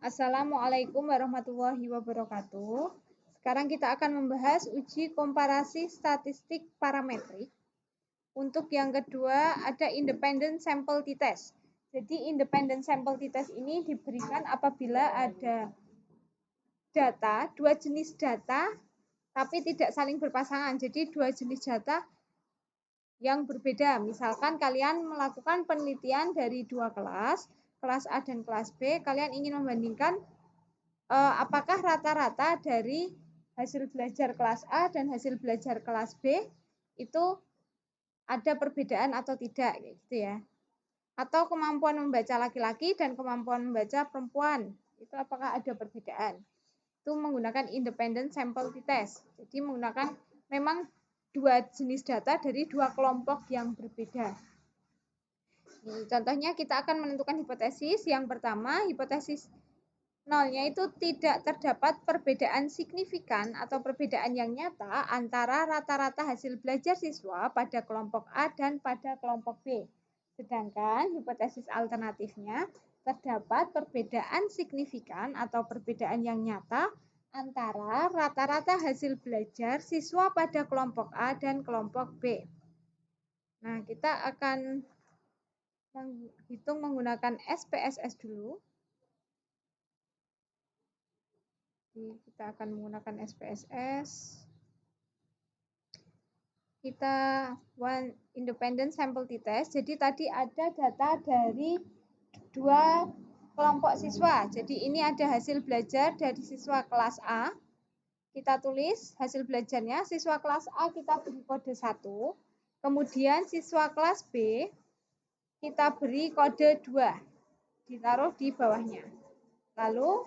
Assalamualaikum warahmatullahi wabarakatuh. Sekarang kita akan membahas uji komparasi statistik parametrik. Untuk yang kedua ada independent sample t-test. Jadi independent sample t-test ini diberikan apabila ada data, dua jenis data tapi tidak saling berpasangan. Jadi dua jenis data yang berbeda. Misalkan kalian melakukan penelitian dari dua kelas A dan kelas B, kalian ingin membandingkan apakah rata-rata dari hasil belajar kelas A dan hasil belajar kelas B itu ada perbedaan atau tidak, gitu ya. Atau kemampuan membaca laki-laki dan kemampuan membaca perempuan, itu apakah ada perbedaan. Itu menggunakan independent sample t-test. Jadi menggunakan memang dua jenis data dari dua kelompok yang berbeda. Contohnya kita akan menentukan hipotesis. Yang pertama, hipotesis nolnya itu tidak terdapat perbedaan signifikan atau perbedaan yang nyata antara rata-rata hasil belajar siswa pada kelompok A dan pada kelompok B. Sedangkan hipotesis alternatifnya terdapat perbedaan signifikan atau perbedaan yang nyata antara rata-rata hasil belajar siswa pada kelompok A dan kelompok B. Nah, kita akan menghitung menggunakan SPSS dulu. Jadi kita akan menggunakan SPSS. Kita one independent sample t-test. Jadi tadi ada data dari dua kelompok siswa. Jadi ini ada hasil belajar dari siswa kelas A. Kita tulis hasil belajarnya. Siswa kelas A kita beri kode 1. Kemudian siswa kelas B kita beri kode 2. Ditaruh di bawahnya. Lalu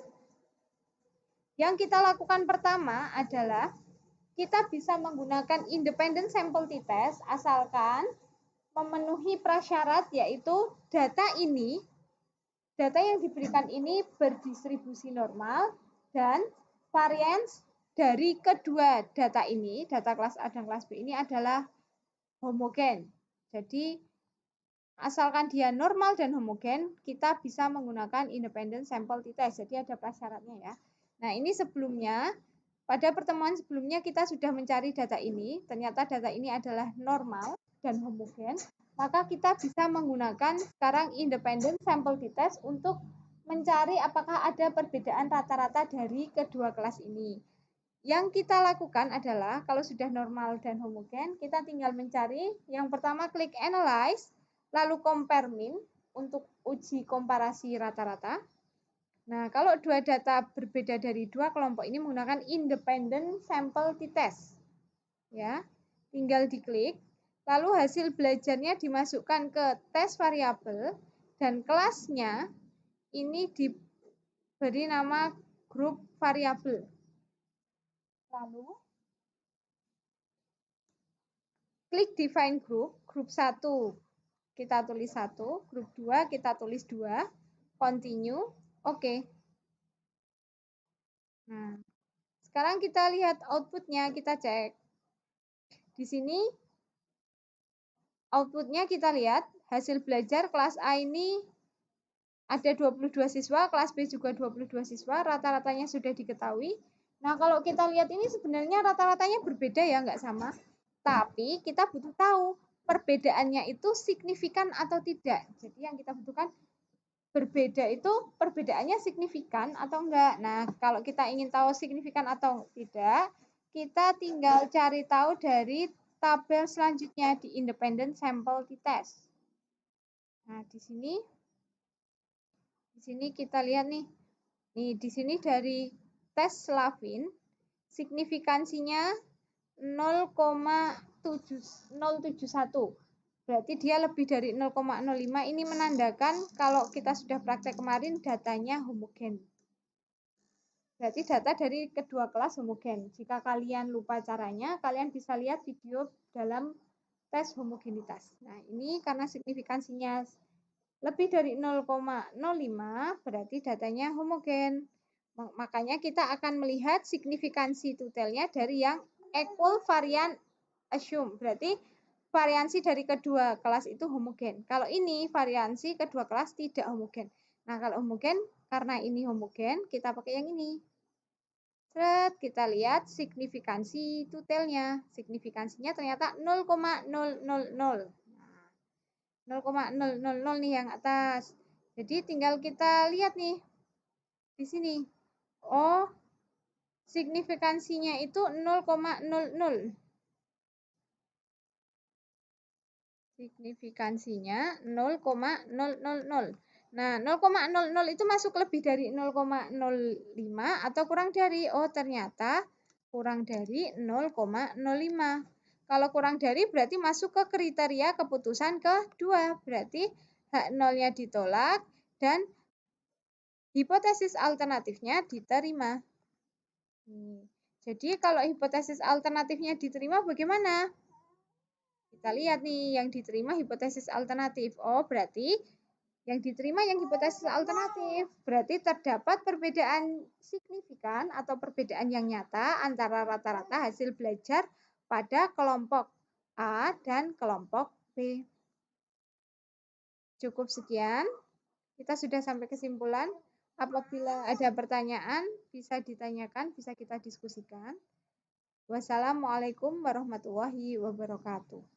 yang kita lakukan pertama adalah kita bisa menggunakan independent sample t-test asalkan memenuhi prasyarat, yaitu data yang diberikan ini berdistribusi normal dan varians dari kedua data ini, data kelas A dan kelas B ini adalah homogen. Jadi asalkan dia normal dan homogen, kita bisa menggunakan independent sample t-test. Jadi ada prasyaratnya ya. Nah, ini sebelumnya, pada pertemuan sebelumnya kita sudah mencari data ini. Ternyata data ini adalah normal dan homogen. Maka kita bisa menggunakan sekarang independent sample t-test untuk mencari apakah ada perbedaan rata-rata dari kedua kelas ini. Yang kita lakukan adalah kalau sudah normal dan homogen, kita tinggal mencari. Yang pertama klik analyze, lalu compare mean untuk uji komparasi rata-rata. Nah, kalau dua data berbeda dari dua kelompok ini menggunakan independent sample t-test. Ya, tinggal diklik. Lalu hasil belajarnya dimasukkan ke tes variabel dan kelasnya ini diberi nama grup variabel. Lalu klik define group, grup 1 kita tulis 1, grup 2 kita tulis 2, continue, oke. Nah, sekarang kita lihat outputnya, kita cek. Di sini outputnya kita lihat, hasil belajar kelas A ini ada 22 siswa, kelas B juga 22 siswa, rata-ratanya sudah diketahui. Nah, kalau kita lihat ini sebenarnya rata-ratanya berbeda ya, nggak sama. Tapi kita butuh tahu perbedaannya itu signifikan atau tidak. Jadi yang kita butuhkan berbeda itu perbedaannya signifikan atau enggak. Nah, kalau kita ingin tahu signifikan atau tidak, kita tinggal cari tahu dari tabel selanjutnya di independent sample t-test. Nah, di sini kita lihat nih. Nih, di sini dari tes Slavin, signifikansinya 0,071. Berarti dia lebih dari 0,05. Ini menandakan kalau kita sudah praktek kemarin datanya homogen. Berarti data dari kedua kelas homogen. Jika kalian lupa caranya, kalian bisa lihat video dalam tes homogenitas. Nah, ini karena signifikansinya lebih dari 0,05, berarti datanya homogen. Makanya kita akan melihat signifikansi totalnya dari yang equal variant assume. Berarti variansi dari kedua kelas itu homogen. Kalau ini variansi kedua kelas tidak homogen. Nah, kalau homogen Karena ini homogen, kita pakai yang ini. Seret, kita lihat signifikansi tutelnya. Signifikansinya ternyata 0,000. 0,000 nih yang atas. Jadi tinggal kita lihat nih di sini. Oh, signifikansinya itu 0,00. Signifikansinya 0,000. Nah, 0,00 itu masuk lebih dari 0,05 atau kurang dari? Oh, ternyata kurang dari 0,05. Kalau kurang dari berarti masuk ke kriteria keputusan kedua. Berarti H0-nya ditolak dan hipotesis alternatifnya diterima. Jadi kalau hipotesis alternatifnya diterima bagaimana? Kita lihat nih yang diterima hipotesis alternatif. Oh, berarti yang diterima yang hipotesis alternatif. Berarti terdapat perbedaan signifikan atau perbedaan yang nyata antara rata-rata hasil belajar pada kelompok A dan kelompok B. Cukup sekian. Kita sudah sampai kesimpulan. Apabila ada pertanyaan, bisa ditanyakan, bisa kita diskusikan. Wassalamualaikum warahmatullahi wabarakatuh.